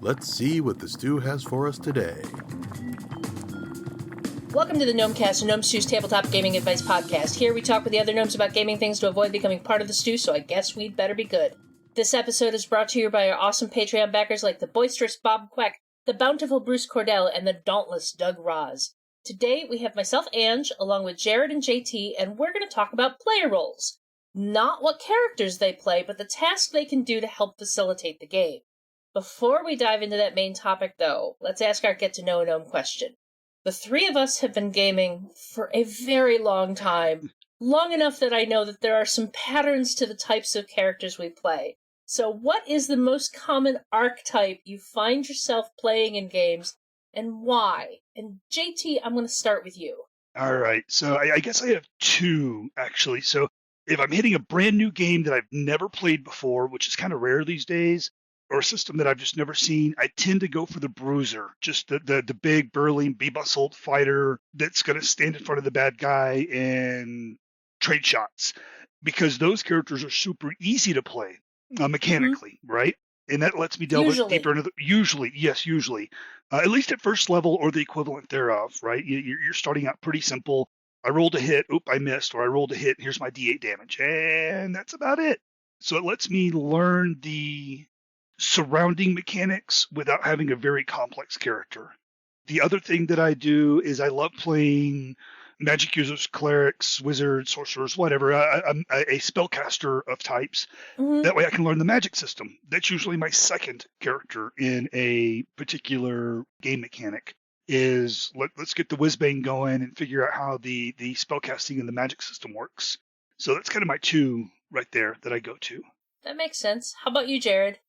Let's see what the stew has for us today. Welcome to the Gnomecast, Gnome Stew's tabletop gaming advice podcast. Here we talk with the other gnomes about gaming things to avoid becoming part of the stew, so I guess we'd better be good. This episode is brought to you by our awesome Patreon backers like the boisterous Bob Queck, the bountiful Bruce Cordell, and the dauntless Doug Roz. Today we have myself, Ange, along with Jared and JT, and we're going to talk about player roles. Not what characters they play, but the tasks they can do to help facilitate the game. Before we dive into that main topic, though, let's ask our get-to-know a gnome question. The three of us have been gaming for a very long time, long enough that I know that there are some patterns to the types of characters we play. So what is the most common archetype you find yourself playing in games, and why? And JT, I'm going to start with you. All right, so I guess I have two, actually. So if I'm hitting a brand new game that I've never played before, which is kind of rare these days, or a system that I've just never seen, I tend to go for the bruiser, just the big, burly, be-muscled fighter that's going to stand in front of the bad guy and trade shots, because those characters are super easy to play mechanically, right? And that lets me delve deeper into usually, at least at first level or the equivalent thereof, right? You're starting out pretty simple. I rolled a hit, I missed, or I rolled a hit, and here's my D8 damage, and that's about it. So it lets me learn the surrounding mechanics without having a very complex character. The other thing that I do is I love playing magic users, clerics, wizards, sorcerers, whatever. I'm a spellcaster of types. Mm-hmm. That way I can learn the magic system. That's usually my second character in a particular game mechanic. Is let's get the whiz-bang going and figure out how the spellcasting and the magic system works. So that's kind of my two right there that I go to. That makes sense. How about you, Jared?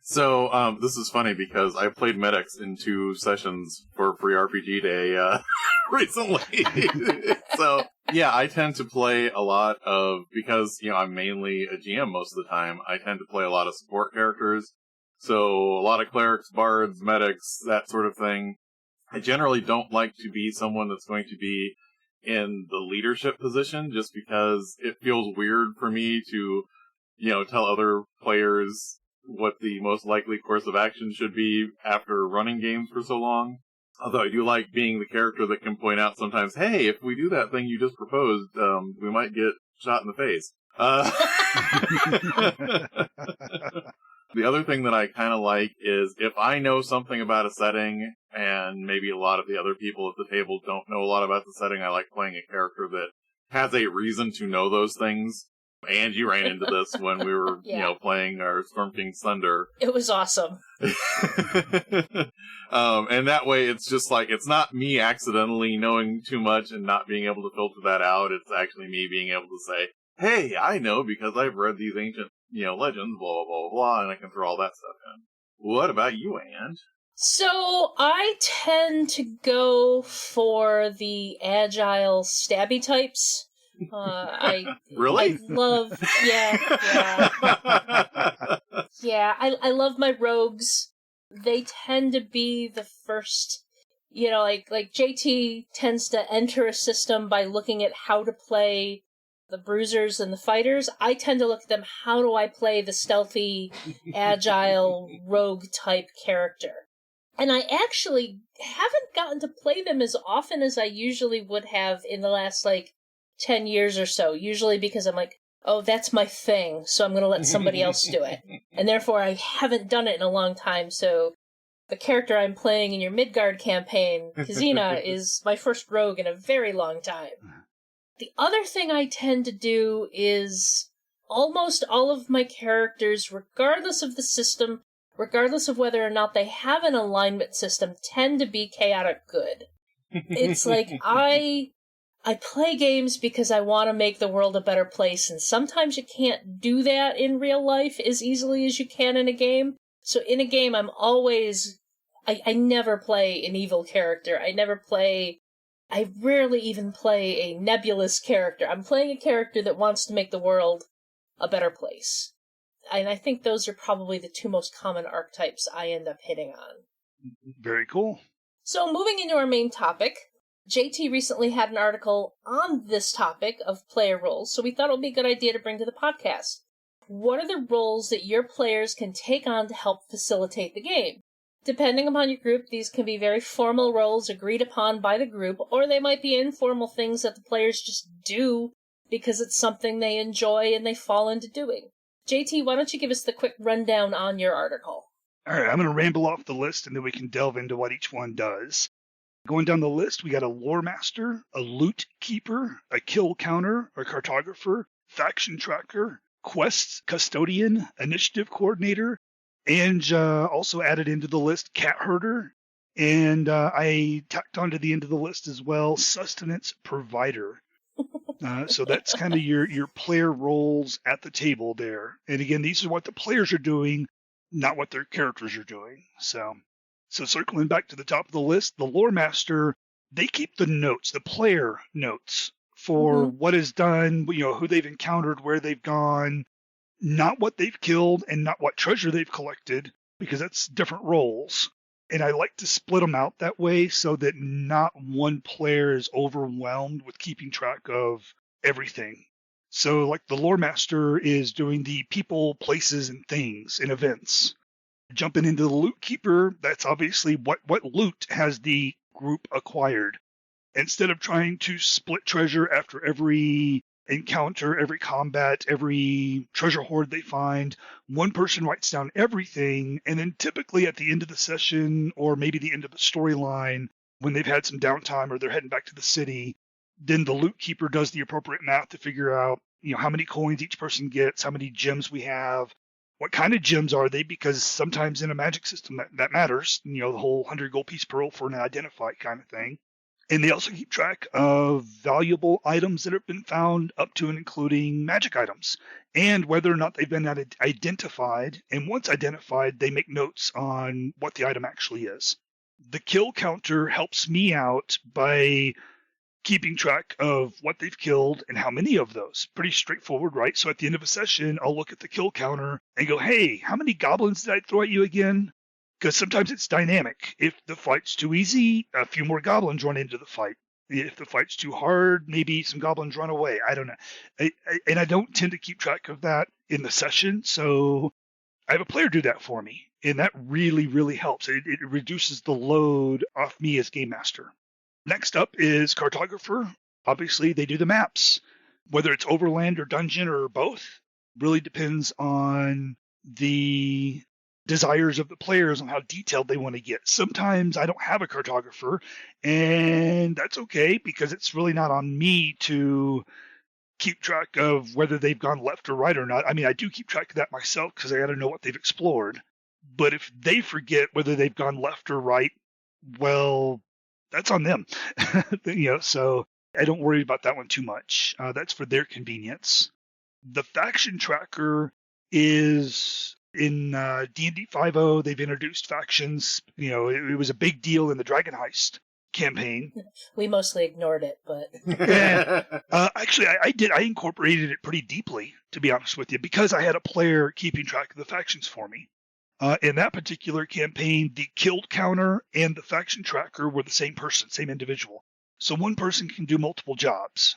So, this is funny because I played Medics in 2 sessions for Free RPG Day, recently. So, yeah, I tend to play a lot of, because, I'm mainly a GM most of the time, I tend to play a lot of support characters. So, a lot of clerics, bards, medics, that sort of thing. I generally don't like to be someone that's going to be in the leadership position, just because it feels weird for me to, tell other players what the most likely course of action should be after running games for so long. Although I do like being the character that can point out sometimes, hey, if we do that thing you just proposed, we might get shot in the face. The other thing that I kind of like is if I know something about a setting and maybe a lot of the other people at the table don't know a lot about the setting, I like playing a character that has a reason to know those things. And you ran into this when we were, playing our Storm King's Thunder. It was awesome. And that way it's just like, it's not me accidentally knowing too much and not being able to filter that out. It's actually me being able to say, hey, I know because I've read these ancient, legends, blah, blah, blah, blah, and I can throw all that stuff in. What about you, Ange? So I tend to go for the agile stabby types. Really? I love, I love my rogues. They tend to be the first, like JT tends to enter a system by looking at how to play the bruisers and the fighters. I tend to look at them, how do I play the stealthy, agile, rogue type character? And I actually haven't gotten to play them as often as I usually would have in the last, 10 years or so, usually because I'm like, oh, that's my thing, so I'm going to let somebody else do it. And therefore, I haven't done it in a long time, so the character I'm playing in your Midgard campaign, Kazina, is my first rogue in a very long time. The other thing I tend to do is almost all of my characters, regardless of the system, regardless of whether or not they have an alignment system, tend to be chaotic good. It's like, I play games because I want to make the world a better place, and sometimes you can't do that in real life as easily as you can in a game. So in a game, I'm always... I never play an evil character. I rarely even play a nebulous character. I'm playing a character that wants to make the world a better place. And I think those are probably the two most common archetypes I end up hitting on. Very cool. So moving into our main topic... JT recently had an article on this topic of player roles, so we thought it would be a good idea to bring to the podcast. What are the roles that your players can take on to help facilitate the game? Depending upon your group, these can be very formal roles agreed upon by the group, or they might be informal things that the players just do because it's something they enjoy and they fall into doing. JT, why don't you give us the quick rundown on your article? All right, I'm going to ramble off the list, and then we can delve into what each one does. Going down the list, we got a lore master, a loot keeper, a kill counter, a cartographer, faction tracker, quests custodian, initiative coordinator, and also added into the list cat herder, and I tacked onto the end of the list as well sustenance provider. So that's kind of your player roles at the table there. And again, these are what the players are doing, not what their characters are doing. So circling back to the top of the list, the lore master, they keep the notes, the player notes for what is done, who they've encountered, where they've gone, not what they've killed and not what treasure they've collected, because that's different roles. And I like to split them out that way so that not one player is overwhelmed with keeping track of everything. So like the lore master is doing the people, places, and things and events. Jumping into the loot keeper, that's obviously what loot has the group acquired. Instead of trying to split treasure after every encounter, every combat, every treasure hoard they find, one person writes down everything, and then typically at the end of the session, or maybe the end of the storyline, when they've had some downtime or they're heading back to the city, then the loot keeper does the appropriate math to figure out, how many coins each person gets, how many gems we have, what kind of gems are they, because sometimes in a magic system that matters, the whole 100 gold piece pearl for an identify kind of thing. And they also keep track of valuable items that have been found up to and including magic items, and whether or not they've been identified. And once identified, they make notes on what the item actually is. The kill counter helps me out by keeping track of what they've killed and how many of those. Pretty straightforward, right? So at the end of a session, I'll look at the kill counter and go, hey, how many goblins did I throw at you again? Because sometimes it's dynamic. If the fight's too easy, a few more goblins run into the fight. If the fight's too hard, maybe some goblins run away. I don't know. And I don't tend to keep track of that in the session, so I have a player do that for me. And that really, really helps. It reduces the load off me as game master. Next up is cartographer. Obviously, they do the maps. Whether it's overland or dungeon or both, really depends on the desires of the players on how detailed they want to get. Sometimes I don't have a cartographer, and that's okay because it's really not on me to keep track of whether they've gone left or right or not. I mean, I do keep track of that myself because I got to know what they've explored. But if they forget whether they've gone left or right, well, that's on them. So I don't worry about that one too much. That's for their convenience. The faction tracker is in D&D 5.0. They've introduced factions. It was a big deal in the Dragon Heist campaign. We mostly ignored it, but actually, I did. I incorporated it pretty deeply, to be honest with you, because I had a player keeping track of the factions for me. In that particular campaign, the killed counter and the faction tracker were the same person, same individual. So one person can do multiple jobs.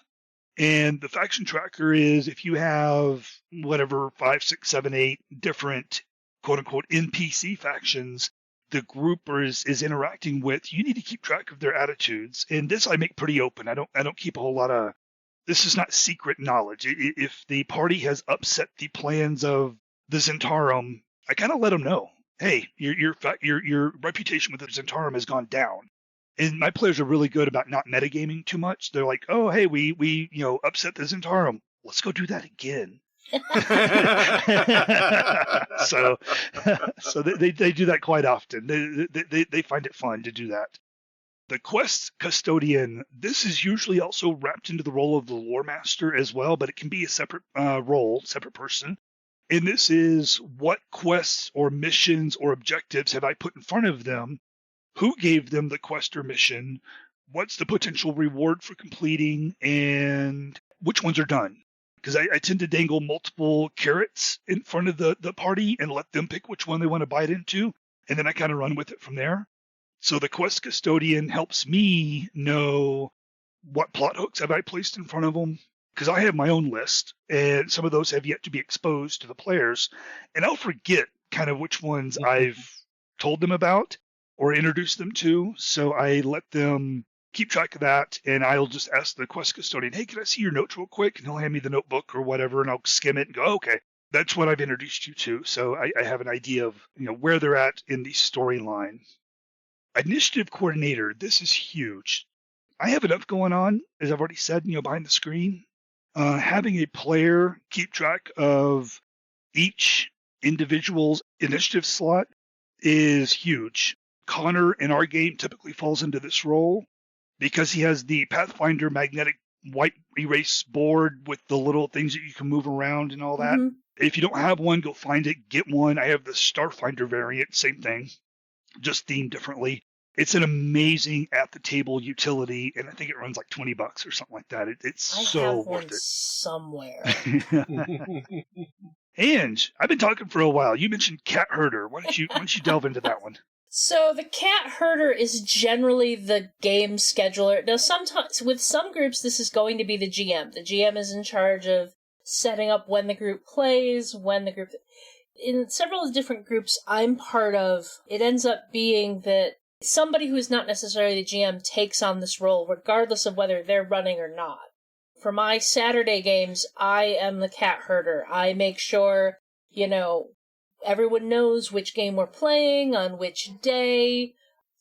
And the faction tracker is if you have whatever 5, 6, 7, 8 different quote unquote NPC factions the group is interacting with, you need to keep track of their attitudes. And this I make pretty open. I don't keep a whole lot of. This is not secret knowledge. If the party has upset the plans of the Zentarum, I kind of let them know. Hey, your reputation with the Zentarum has gone down. And my players are really good about not metagaming too much. They're like, oh, hey, we upset the Zentarum. Let's go do that again. so they do that quite often. They find it fun to do that. The quest custodian, this is usually also wrapped into the role of the lore master as well, but it can be a separate role, separate person. And this is what quests or missions or objectives have I put in front of them? Who gave them the quest or mission? What's the potential reward for completing? And which ones are done? Because I tend to dangle multiple carrots in front of the party and let them pick which one they want to bite into. And then I kind of run with it from there. So the quest custodian helps me know what plot hooks have I placed in front of them. Because I have my own list, and some of those have yet to be exposed to the players. And I'll forget kind of which ones I've told them about or introduced them to. So I let them keep track of that, and I'll just ask the quest custodian, hey, can I see your notes real quick? And he'll hand me the notebook or whatever, and I'll skim it and go, okay, that's what I've introduced you to. So I have an idea of where they're at in the storyline. Initiative coordinator, this is huge. I have enough going on, as I've already said, behind the screen. Having a player keep track of each individual's initiative slot is huge. Connor in our game typically falls into this role because he has the Pathfinder magnetic white erase board with the little things that you can move around and all that. Mm-hmm. If you don't have one, go find it, get one. I have the Starfinder variant, same thing, just themed differently. It's an amazing at-the-table utility, and I think it runs like $20 or something like that. It's so worth it. Somewhere. And I've been talking for a while. You mentioned Cat Herder. Why don't you delve into that one? So the Cat Herder is generally the game scheduler. Now, sometimes with some groups, this is going to be the GM. The GM is in charge of setting up when the group plays, when the group. In several of the different groups I'm part of, it ends up being that somebody who is not necessarily the GM takes on this role, regardless of whether they're running or not. For my Saturday games, I am the Cat Herder. I make sure, everyone knows which game we're playing, on which day,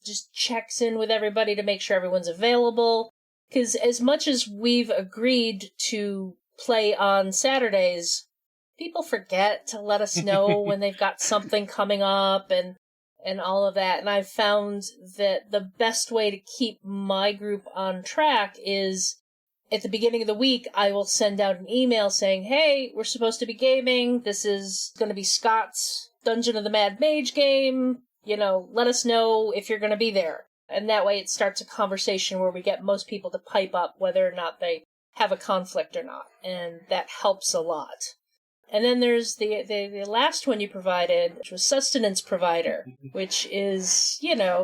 just checks in with everybody to make sure everyone's available. Because as much as we've agreed to play on Saturdays, people forget to let us know when they've got something coming up and all of that. And I've found that the best way to keep my group on track is at the beginning of the week, I will send out an email saying, hey, we're supposed to be gaming. This is going to be Scott's Dungeon of the Mad Mage game. Let us know if you're going to be there. And that way it starts a conversation where we get most people to pipe up whether or not they have a conflict or not. And that helps a lot. And then there's the last one you provided, which was sustenance provider, which is,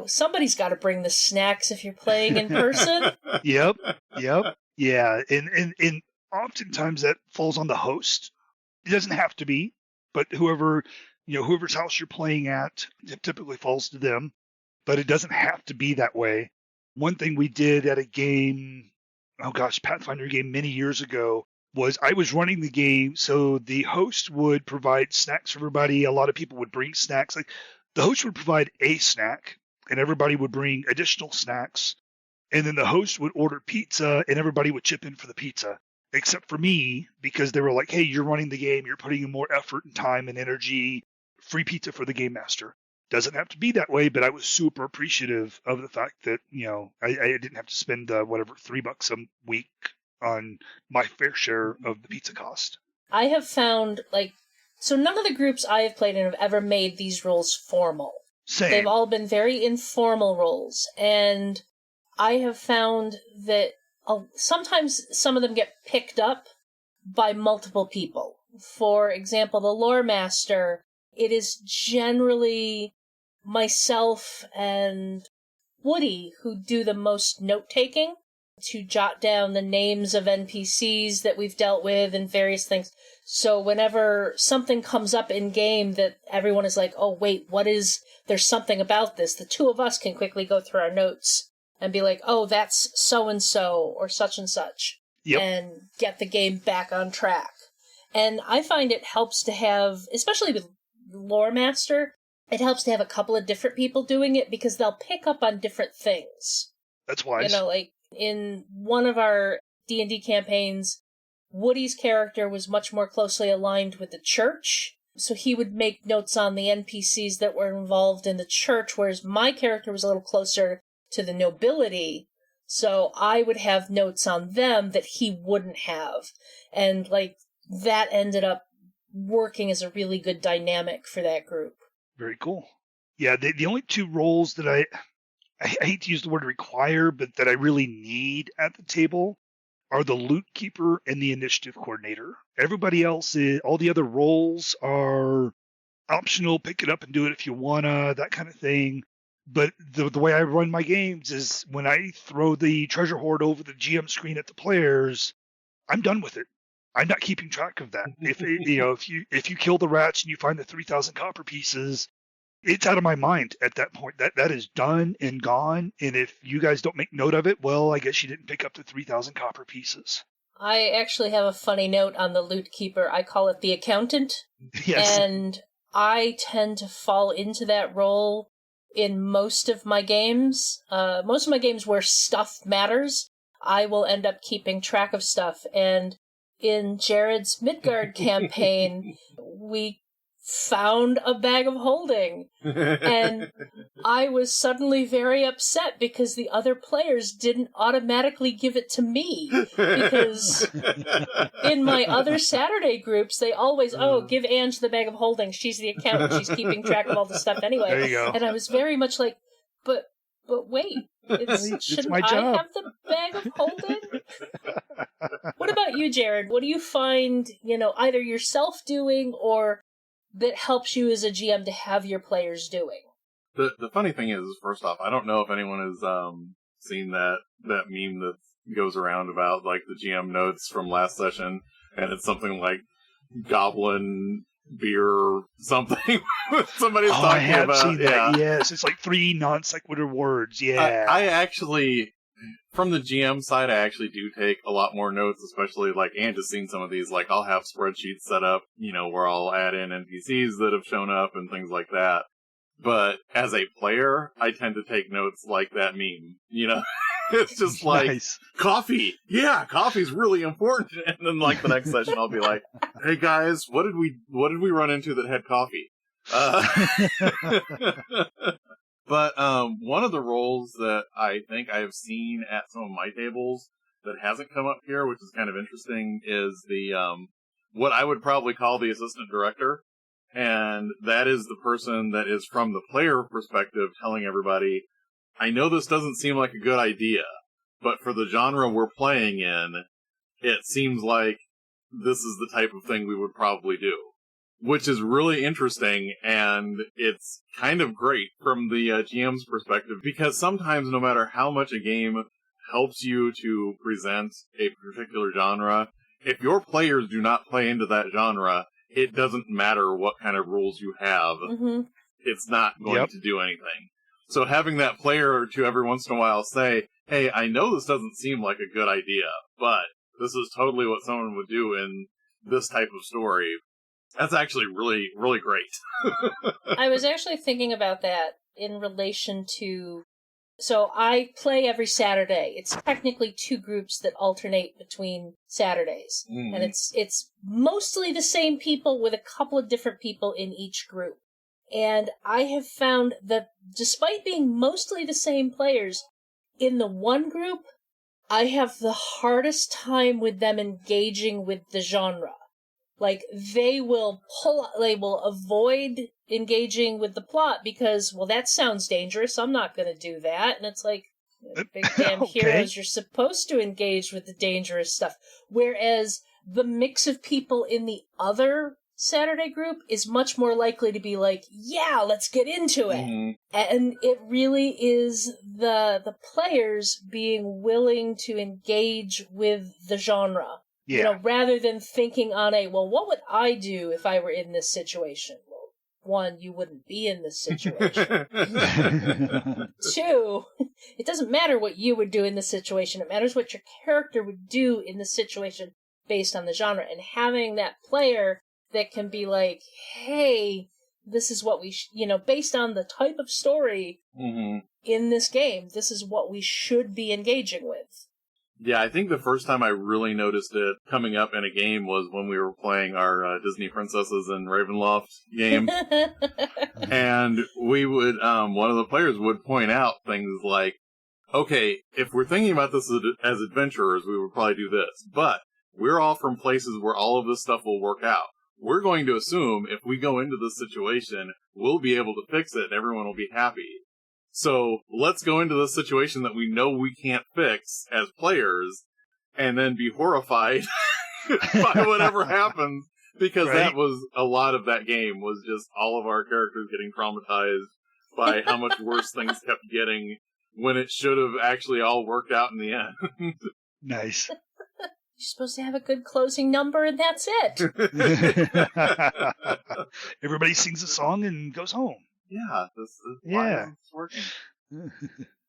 somebody's got to bring the snacks if you're playing in person. Yep. Yeah. And oftentimes that falls on the host. It doesn't have to be, but whoever's house you're playing at, it typically falls to them, but it doesn't have to be that way. One thing we did at a game, Pathfinder game many years ago, was I was running the game, so the host would provide snacks for everybody. A lot of people would bring snacks. Like the host would provide a snack, and everybody would bring additional snacks. And then the host would order pizza, and everybody would chip in for the pizza, except for me, because they were like, hey, you're running the game. You're putting in more effort and time and energy. Free pizza for the game master. Doesn't have to be that way, but I was super appreciative of the fact that, I didn't have to spend, $3 a week on my fair share of the pizza cost. I have found, so none of the groups I have played in have ever made these rules formal. Same. They've all been very informal rules, and I have found that sometimes some of them get picked up by multiple people. For example, the lore master, it is generally myself and Woody who do the most note-taking to jot down the names of NPCs that we've dealt with and various things. So whenever something comes up in game that everyone is like, oh, wait, there's something about this, the two of us can quickly go through our notes and be like, oh, that's so-and-so or such and such. Yep. And get the game back on track. And I find it helps to have, especially with Lore Master, it helps to have a couple of different people doing it because they'll pick up on different things. That's wise. In one of our D&D campaigns, Woody's character was much more closely aligned with the church, so he would make notes on the NPCs that were involved in the church, whereas my character was a little closer to the nobility, so I would have notes on them that he wouldn't have. And, that ended up working as a really good dynamic for that group. Very cool. Yeah, the only two roles that I hate to use the word require, but that I really need at the table are the loot keeper and the initiative coordinator. Everybody else all the other roles are optional. Pick it up and do it if you wanna, that kind of thing. But the way I run my games is when I throw the treasure hoard over the GM screen at the players, I'm done with it. I'm not keeping track of that. If you kill the rats and you find the 3,000 copper pieces, it's out of my mind at that point. That is done and gone. And if you guys don't make note of it, well, I guess you didn't pick up the 3,000 copper pieces. I actually have a funny note on the loot keeper. I call it the accountant. Yes. And I tend to fall into that role in most of my games. Most of my games where stuff matters, I will end up keeping track of stuff. And in Jared's Midgard campaign, we found a bag of holding. And I was suddenly very upset because the other players didn't automatically give it to me. Because in my other Saturday groups, they always, give Ange the bag of holding. She's the accountant. She's keeping track of all the stuff anyway. There you go. And I was very much like, but wait, shouldn't my I job. have the bag of holding? What about you, Jared? What do you find, either yourself doing or that helps you as a GM to have your players doing? The funny thing is, first off, I don't know if anyone has seen that meme that goes around about like the GM notes from last session, and it's something like goblin beer something. Somebody's talking I have about. seen that. Yes, it's like 3 non sequitur words. Yeah, I actually, from the GM side, I actually do take a lot more notes, especially like Ange has seen some of these. Like I'll have spreadsheets set up, where I'll add in NPCs that have shown up and things like that. But as a player, I tend to take notes like that meme. It's just like nice. Coffee. Yeah, coffee's really important. And then like the next session, I'll be like, "Hey guys, what did we run into that had coffee?" But one of the roles that I think I have seen at some of my tables that hasn't come up here, which is kind of interesting, is the what I would probably call the assistant director. And that is the person that is from the player perspective telling everybody, I know this doesn't seem like a good idea, but for the genre we're playing in, it seems like this is the type of thing we would probably do. Which is really interesting, and it's kind of great from the GM's perspective, because sometimes no matter how much a game helps you to present a particular genre, if your players do not play into that genre, it doesn't matter what kind of rules you have. Mm-hmm. It's not going to do anything. So having that player to every once in a while say, hey, I know this doesn't seem like a good idea, but this is totally what someone would do in this type of story. That's actually really, really great. I was actually thinking about that in relation to... So I play every Saturday. It's technically 2 groups that alternate between Saturdays. Mm. And it's mostly the same people with a couple of different people in each group. And I have found that despite being mostly the same players, in the one group, I have the hardest time with them engaging with the genre. Like, they will avoid engaging with the plot because, well, that sounds dangerous, I'm not going to do that. And it's like, big damn heroes, you're supposed to engage with the dangerous stuff. Whereas the mix of people in the other Saturday group is much more likely to be like, yeah, let's get into it. Mm-hmm. And it really is the players being willing to engage with the genre. Yeah. Rather than thinking on what would I do if I were in this situation? Well, 1, you wouldn't be in this situation. 2, it doesn't matter what you would do in this situation. It matters what your character would do in this situation based on the genre. And having that player that can be like, hey, this is what we, based on the type of story in this game, this is what we should be engaging with. Yeah, I think the first time I really noticed it coming up in a game was when we were playing our Disney Princesses and Ravenloft game. And we would, one of the players would point out things like, okay, if we're thinking about this as adventurers, we would probably do this. But we're all from places where all of this stuff will work out. We're going to assume if we go into this situation, we'll be able to fix it and everyone will be happy. So let's go into this situation that we know we can't fix as players and then be horrified by whatever happens, because that was a lot of that game, was just all of our characters getting traumatized by how much worse things kept getting when it should have actually all worked out in the end. Nice. You're supposed to have a good closing number and that's it. Everybody sings a song and goes home. yeah, why Yeah. isn't this working?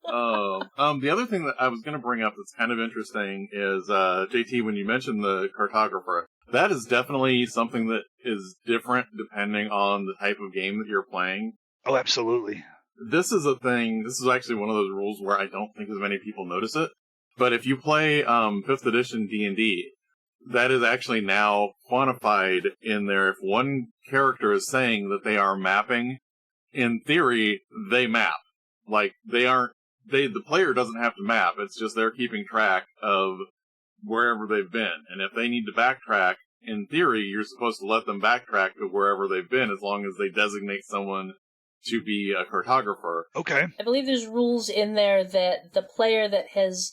The other thing that I was going to bring up that's kind of interesting is, JT, when you mentioned the cartographer, that is definitely something that is different depending on the type of game that you're playing. Oh, absolutely. This is actually one of those rules where I don't think as many people notice it. But if you play 5th edition D&D, that is actually now quantified in there. If one character is saying that they are mapping, in theory, they map. Like, the player doesn't have to map. It's just they're keeping track of wherever they've been. And if they need to backtrack, in theory, you're supposed to let them backtrack to wherever they've been as long as they designate someone to be a cartographer. Okay. I believe there's rules in there that the player that has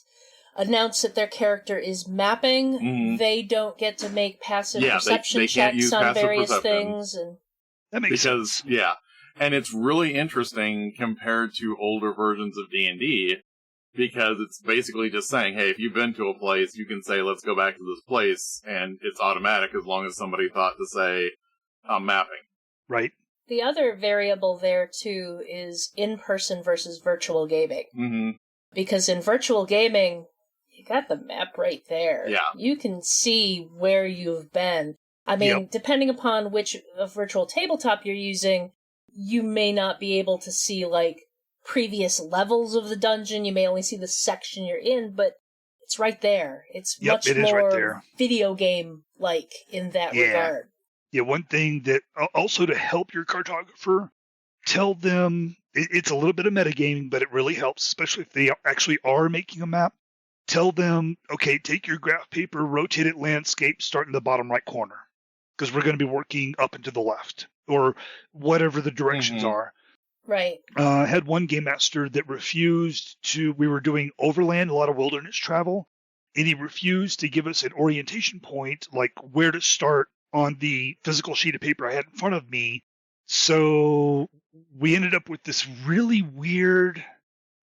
announced that their character is mapping, they don't get to make passive perception they can't checks use on passive various perception. things. And That makes sense. Yeah. And it's really interesting compared to older versions of D&D, because it's basically just saying, hey, if you've been to a place, you can say, let's go back to this place, and it's automatic as long as somebody thought to say, I'm mapping. Right. the other variable there, too, is in-person versus virtual gaming. Mm-hmm. Because in virtual gaming, you got the map right there. Yeah. You can see where you've been. I mean, depending upon which virtual tabletop you're using, you may not be able to see, like, previous levels of the dungeon. You may only see the section you're in, but it's right there. It's much more right there. video game-like in that regard. Yeah, one thing that also to help your cartographer, tell them, it's a little bit of metagaming, but it really helps, especially if they actually are making a map. Tell them, okay, take your graph paper, rotate it landscape, start in the bottom right corner, because we're going to be working up and to the left, or whatever the directions are. Right. I had one game master that refused to, we were doing overland, a lot of wilderness travel, and he refused to give us an orientation point, like where to start on the physical sheet of paper I had in front of me. So we ended up with this really weird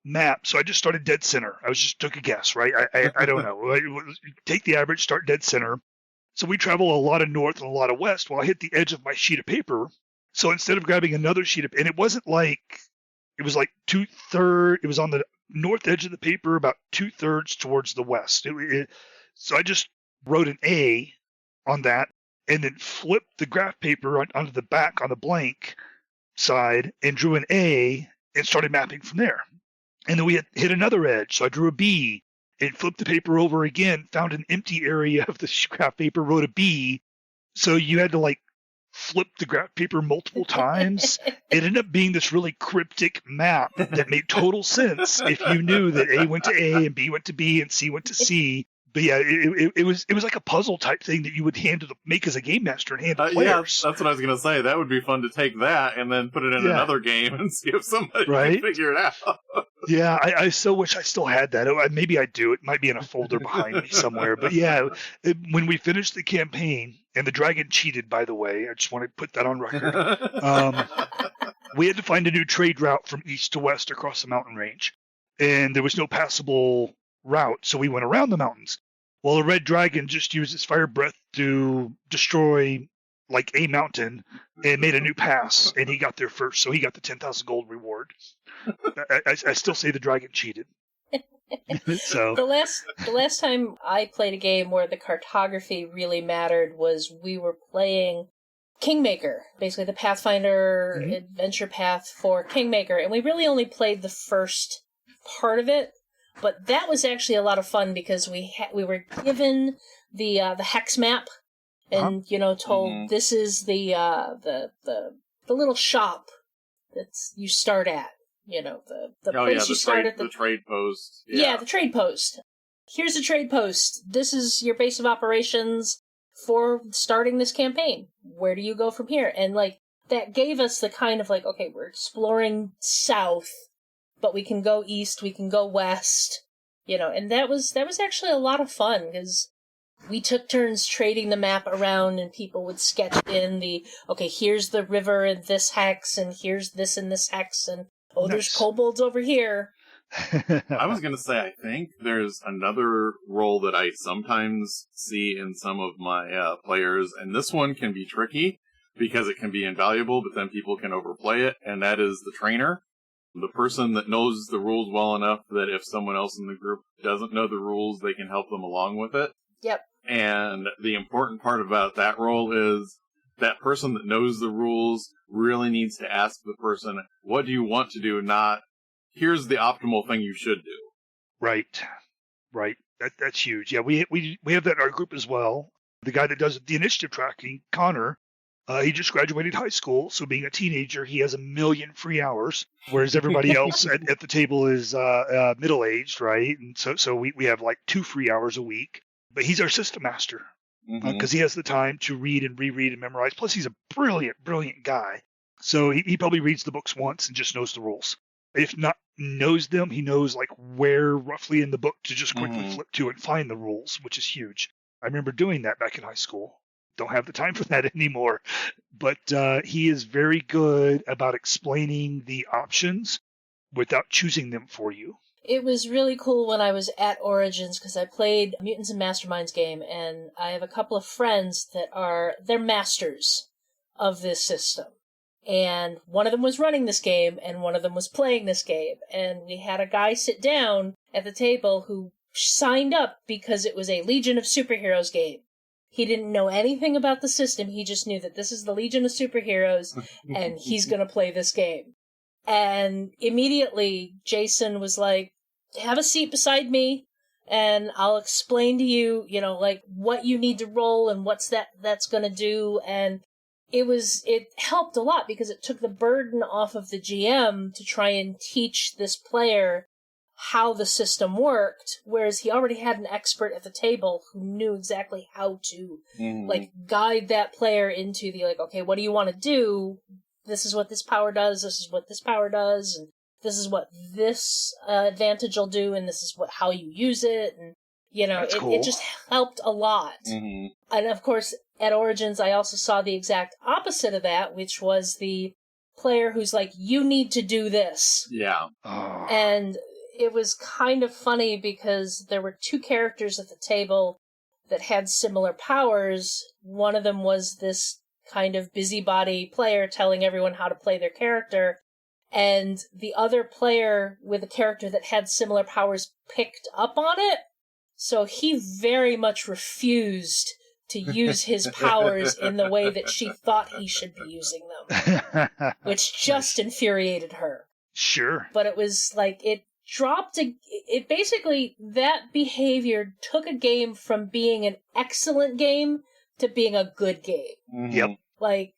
map. So I just started dead center. I took a guess, right? I don't know. Take the average, start dead center. So we travel a lot of north and a lot of west. Well, I hit the edge of my sheet of paper. So instead of grabbing another sheet of, and it wasn't like, it was like it was on the north edge of the paper, about 2/3 towards the west. So I just wrote an A on that and then flipped the graph paper onto the back on the blank side and drew an A and started mapping from there. And then we hit another edge. So I drew a B and flipped the paper over again, found an empty area of the graph paper, wrote a B. So you had to like flip the graph paper multiple times. It ended up being this really cryptic map that made total sense if you knew that A went to A and B went to B and C went to C. But yeah, it was like a puzzle type thing that you would make as a game master and hand to players. Yeah, that's what I was going to say. That would be fun to take that and then put it in another game and see if somebody can figure it out. Yeah, I so wish I still had that. Maybe I do. It might be in a folder behind me somewhere. But yeah, when we finished the campaign, and the dragon cheated, by the way, I just want to put that on record. We had to find a new trade route from east to west across the mountain range. And there was no passable route, so we went around the mountains. Well, the red dragon just used its fire breath to destroy like a mountain and made a new pass, and he got there first, so he got the 10,000 gold reward. I still say the dragon cheated. So the last time I played a game where the cartography really mattered was we were playing Kingmaker, basically the Pathfinder adventure path for Kingmaker, and we really only played the first part of it. But that was actually a lot of fun because we were given the hex map and told this is the little shop that you start at. The place you start at the trade post. Yeah, the trade post. Here's the trade post. This is your base of operations for starting this campaign. Where do you go from here? And like that gave us the kind of like, okay, we're exploring south, but we can go east, we can go west, and that was actually a lot of fun because we took turns trading the map around and people would sketch in here's the river in this hex and here's this in this hex and there's kobolds over here. I was going to say, I think there's another role that I sometimes see in some of my players, and this one can be tricky, because it can be invaluable, but then people can overplay it, and that is the trainer. The person that knows the rules well enough that if someone else in the group doesn't know the rules, they can help them along with it. Yep. And the important part about that role is that person that knows the rules really needs to ask the person, what do you want to do? Not, here's the optimal thing you should do. Right. That's huge. Yeah, we have that in our group as well. The guy that does the initiative tracking, Connor, he just graduated high school, so being a teenager, he has 1 million free hours, whereas everybody else at the table is middle-aged, right? And so we have like 2 free hours a week. But he's our system master because he has the time to read and reread and memorize. Plus, he's a brilliant guy. So he probably reads the books once and just knows the rules. If not knows them, he knows like where roughly in the book to just quickly flip to and find the rules, which is huge. I remember doing that back in high school. Don't have the time for that anymore. But he is very good about explaining the options without choosing them for you. It was really cool when I was at Origins because I played Mutants and Masterminds game, and I have a couple of friends that they're masters of this system. And one of them was running this game, and one of them was playing this game. And we had a guy sit down at the table who signed up because it was a Legion of Superheroes game. He didn't know anything about the system, he just knew that this is the Legion of Superheroes, and he's going to play this game. And immediately, Jason was like, have a seat beside me, and I'll explain to you, like, what you need to roll and what's that's going to do. And it helped a lot because it took the burden off of the GM to try and teach this player how the system worked, whereas he already had an expert at the table who knew exactly how to, like, guide that player into the, like, okay, what do you want to do? This is what this power does, this is what this power does, and this is what this advantage will do, and this is how you use it, and, it just helped a lot. And, of course, at Origins, I also saw the exact opposite of that, which was the player who's like, you need to do this. Yeah. Oh. And it was kind of funny because there were 2 characters at the table that had similar powers. One of them was this kind of busybody player telling everyone how to play their character, and the other player with a character that had similar powers picked up on it, so he very much refused to use his powers in the way that she thought he should be using them, which just infuriated her. Sure. But it was like, it basically, that behavior took a game from being an excellent game to being a good game. Yep. Like,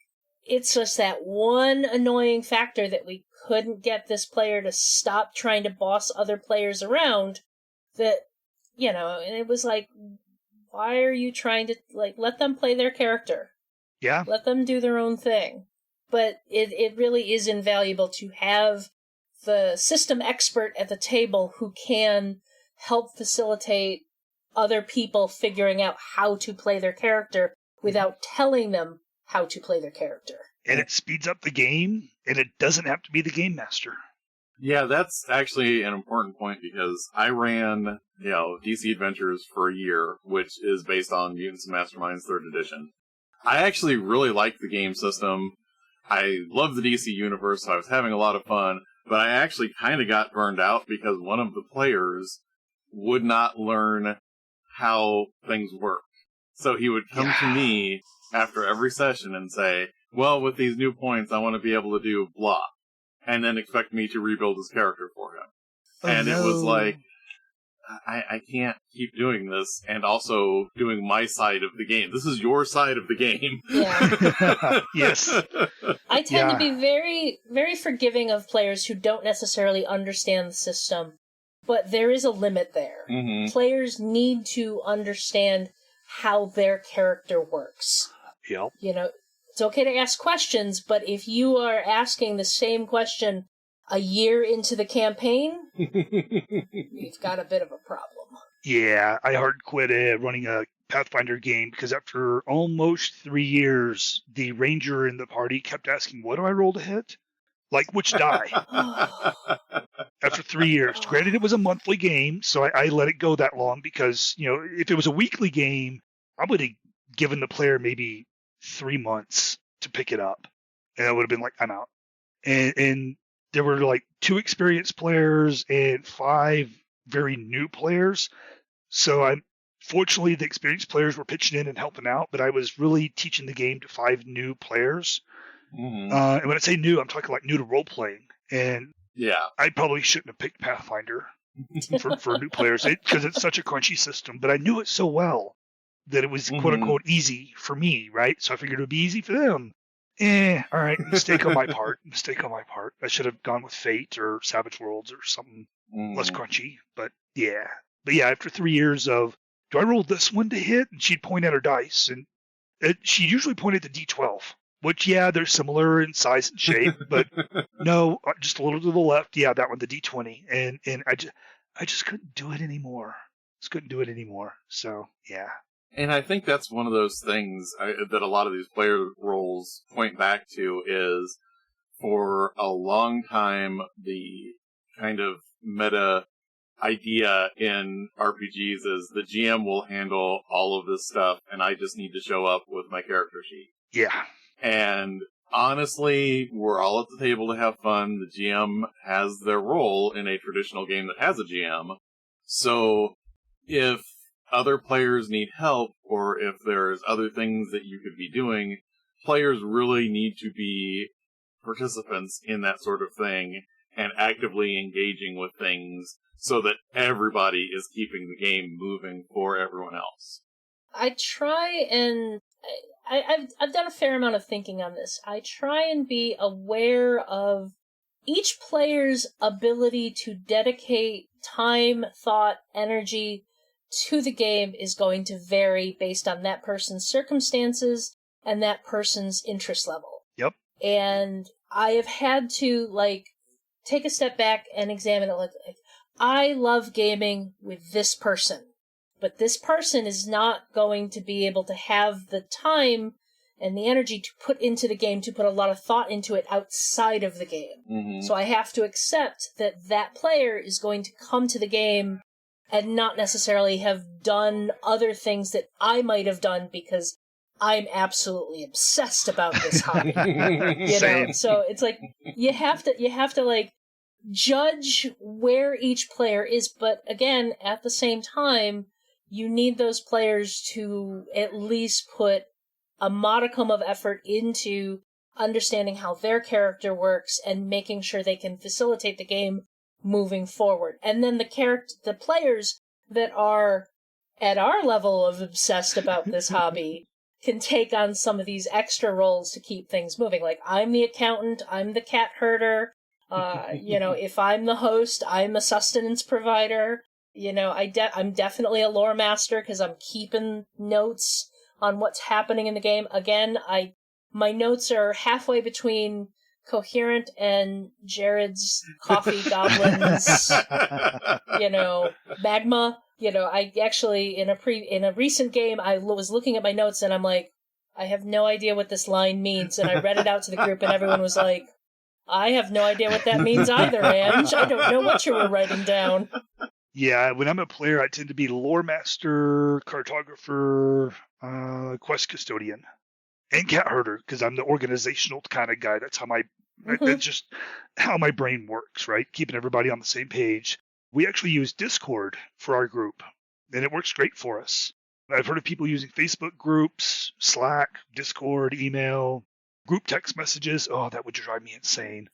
it's just that one annoying factor that we couldn't get this player to stop trying to boss other players around, that, and it was like, why are you trying to, like, let them play their character? Yeah. Let them do their own thing. But it really is invaluable to have the system expert at the table who can help facilitate other people figuring out how to play their character without telling them how to play their character. And it speeds up the game, and it doesn't have to be the game master. Yeah, that's actually an important point because I ran, DC Adventures for a year, which is based on Mutants and Masterminds 3rd edition. I actually really liked the game system. I love the DC universe, so I was having a lot of fun, but I actually kind of got burned out because one of the players would not learn how things work. So he would come to me after every session and say, well, with these new points, I want to be able to do blah, and then expect me to rebuild his character for him. It was like, I can't keep doing this and also doing my side of the game. This is your side of the game. Yeah. Yes. I tend to be very, very forgiving of players who don't necessarily understand the system, but there is a limit there. Players need to understand how their character works. Yep. It's okay to ask questions, but if you are asking the same question a year into the campaign, you've got a bit of a problem. Yeah, I hard quit running a Pathfinder game because after almost 3 years, the ranger in the party kept asking, what do I roll to hit? Like, which die? After 3 years. Granted, it was a monthly game, so I let it go that long because, if it was a weekly game, I would have given the player maybe 3 months to pick it up. And I would have been like, I'm out. And there were like 2 experienced players and 5 very new players. So fortunately, the experienced players were pitching in and helping out, but I was really teaching the game to 5 new players. Mm-hmm. And when I say new, I'm talking like new to role playing. And Yeah. I probably shouldn't have picked Pathfinder for new players because it's such a crunchy system. But I knew it so well that it was quote unquote easy for me, right? So I figured it would be easy for them. All right, mistake on my part. I should have gone with Fate or Savage Worlds or something less crunchy. But yeah, after 3 years of, do I roll this one to hit? And she'd point at her dice, and she usually pointed to D12, which, yeah, they're similar in size and shape, but no, just a little to the left. Yeah, that one, the D20. And I just couldn't do it anymore. So, yeah. And I think that's one of those things that a lot of these player roles point back to is, for a long time, the kind of meta idea in RPGs is the GM will handle all of this stuff, and I just need to show up with my character sheet. Yeah. And honestly, we're all at the table to have fun. The GM has their role in a traditional game that has a GM. So if other players need help, or if there's other things that you could be doing, players really need to be participants in that sort of thing and actively engaging with things so that everybody is keeping the game moving for everyone else. I try and I've done a fair amount of thinking on this. I try and be aware of each player's ability to dedicate time, thought, energy to the game is going to vary based on that person's circumstances and that person's interest level. Yep. And I have had to, take a step back and examine it. I love gaming with this person, but this person is not going to be able to have the time and the energy to put into the game, to put a lot of thought into it outside of the game. Mm-hmm. So I have to accept that player is going to come to the game and not necessarily have done other things that I might have done because I'm absolutely obsessed about this hobby. You know? So it's like you have to judge where each player is, but again, at the same time, you need those players to at least put a modicum of effort into understanding how their character works and making sure they can facilitate the game moving forward. And then the players that are at our level of obsessed about this hobby can take on some of these extra roles to keep things moving. Like, I'm the accountant, I'm the cat herder, if I'm the host, I'm a sustenance provider. I'm definitely a lore master because I'm keeping notes on what's happening in the game. Again, my notes are halfway between Coherent and Jared's Coffee Goblins, magma. I actually, in a recent game, I was looking at my notes and I'm like, I have no idea what this line means. And I read it out to the group and everyone was like, I have no idea what that means either, Ange. I don't know what you were writing down. Yeah, when I'm a player, I tend to be lore master, cartographer, quest custodian, and cat herder, because I'm the organizational kind of guy. That's how that's just how my brain works, right? Keeping everybody on the same page. We actually use Discord for our group, and it works great for us. I've heard of people using Facebook groups, Slack, Discord, email, group text messages. Oh, that would drive me insane.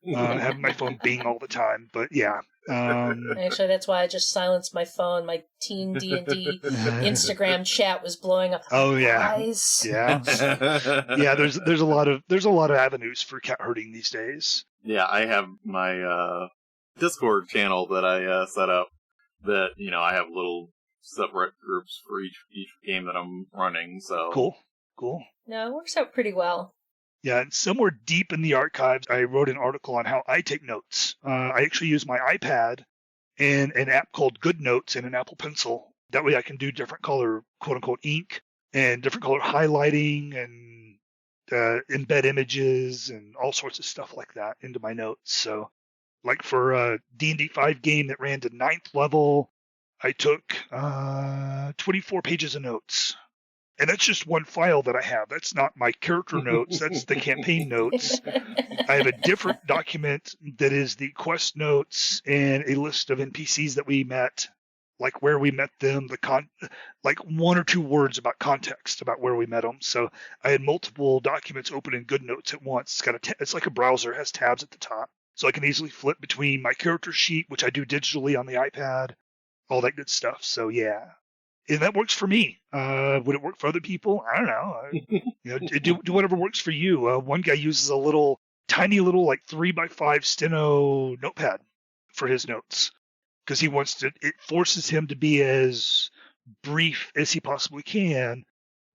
Having my phone bing all the time. But yeah. Actually, that's why I just silenced my phone. My teen D&D Instagram chat was blowing up. Oh yeah. Guys. Yeah. Yeah, there's a lot of avenues for cat herding these days. Yeah, I have my Discord channel that I set up that, I have little separate groups for each game that I'm running. So Cool. No, it works out pretty well. Yeah, and somewhere deep in the archives, I wrote an article on how I take notes. I actually use my iPad and an app called Good Notes and an Apple Pencil. That way I can do different color, quote-unquote, ink and different color highlighting and embed images and all sorts of stuff like that into my notes. So, like for a D&D 5 game that ran to 9th level, I took 24 pages of notes. And that's just one file that I have. That's not my character notes. That's the campaign notes. I have a different document that is the quest notes and a list of NPCs that we met, like where we met them, like 1 or 2 words about context about where we met them. So I had multiple documents open in GoodNotes at once. It's like a browser, it has tabs at the top. So I can easily flip between my character sheet, which I do digitally on the iPad, all that good stuff. So yeah. And that works for me. Would it work for other people? I don't know. Do whatever works for you. One guy uses a tiny little like 3x5 steno notepad for his notes because it forces him to be as brief as he possibly can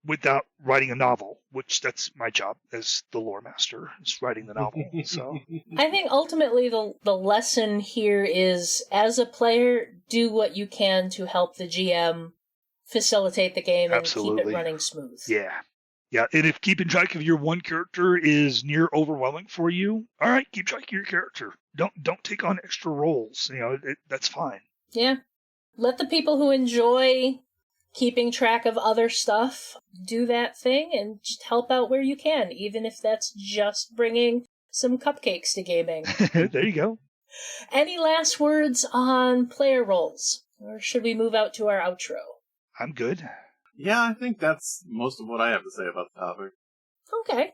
without writing a novel, which that's my job as the lore master, is writing the novel. So I think ultimately the lesson here is, as a player, do what you can to help the GM facilitate the game and keep it running smooth. Yeah. And if keeping track of your one character is near overwhelming for you, all right, keep track of your character. Don't take on extra roles. That's fine. Yeah. Let the people who enjoy keeping track of other stuff do that thing and just help out where you can, even if that's just bringing some cupcakes to gaming. There you go. Any last words on player roles? Or should we move out to our outro? I'm good. Yeah, I think that's most of what I have to say about the topic. Okay.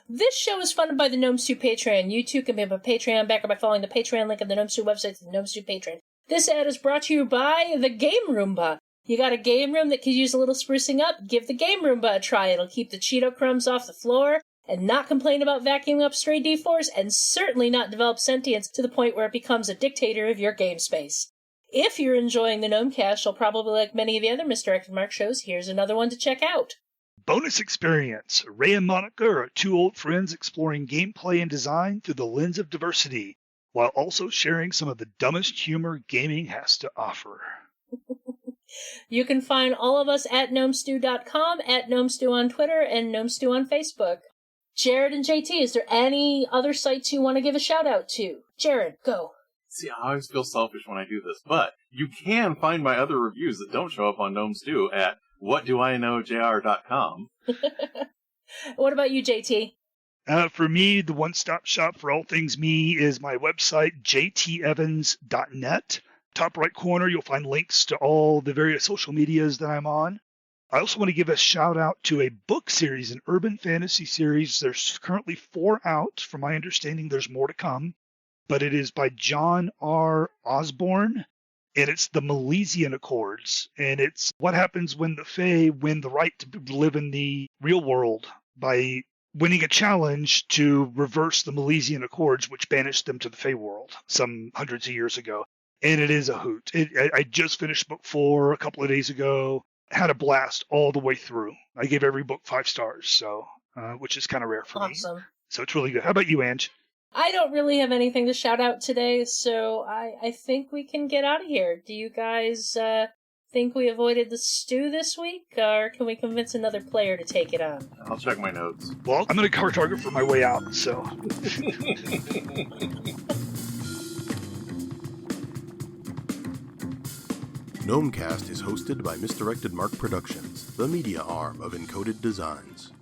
This show is funded by the Gnome Stew Patreon. You too can become a Patreon backer by following the Patreon link on the Gnome Stew website, the Gnome Stew Patreon. This ad is brought to you by the Game Roomba. You got a game room that could use a little sprucing up? Give the Game Roomba a try. It'll keep the Cheeto crumbs off the floor and not complain about vacuuming up stray D4s, and certainly not develop sentience to the point where it becomes a dictator of your game space. If you're enjoying the Gnomecast, you'll probably like many of the other Misdirected Mark shows. Here's another one to check out. Bonus experience. Ray and Monica are 2 old friends exploring gameplay and design through the lens of diversity, while also sharing some of the dumbest humor gaming has to offer. You can find all of us at gnomestew.com, at Gnomestew on Twitter, and Gnomestew on Facebook. Jared and JT, is there any other sites you want to give a shout out to? Jared, go. See, I always feel selfish when I do this, but you can find my other reviews that don't show up on Gnome Stew at whatdoiknowjr.com. What about you, JT? For me, the one-stop shop for all things me is my website, jtevans.net. Top right corner, you'll find links to all the various social medias that I'm on. I also want to give a shout-out to a book series, an urban fantasy series. There's currently 4 out. From my understanding, there's more to come. But it is by Jon R. Osborne, and it's the Milesian Accords. And it's what happens when the Fae win the right to live in the real world by winning a challenge to reverse the Milesian Accords, which banished them to the Fae world some hundreds of years ago. And it is a hoot. I just finished book 4 a couple of days ago. Had a blast all the way through. I gave every book 5 stars, so which is kind of rare for me. Awesome. So it's really good. How about you, Ange? I don't really have anything to shout out today, so I think we can get out of here. Do you guys think we avoided the stew this week, or can we convince another player to take it on? I'll check my notes. Well, I'm going to cover target for my way out, so. Gnomecast is hosted by Misdirected Mark Productions, the media arm of Encoded Designs.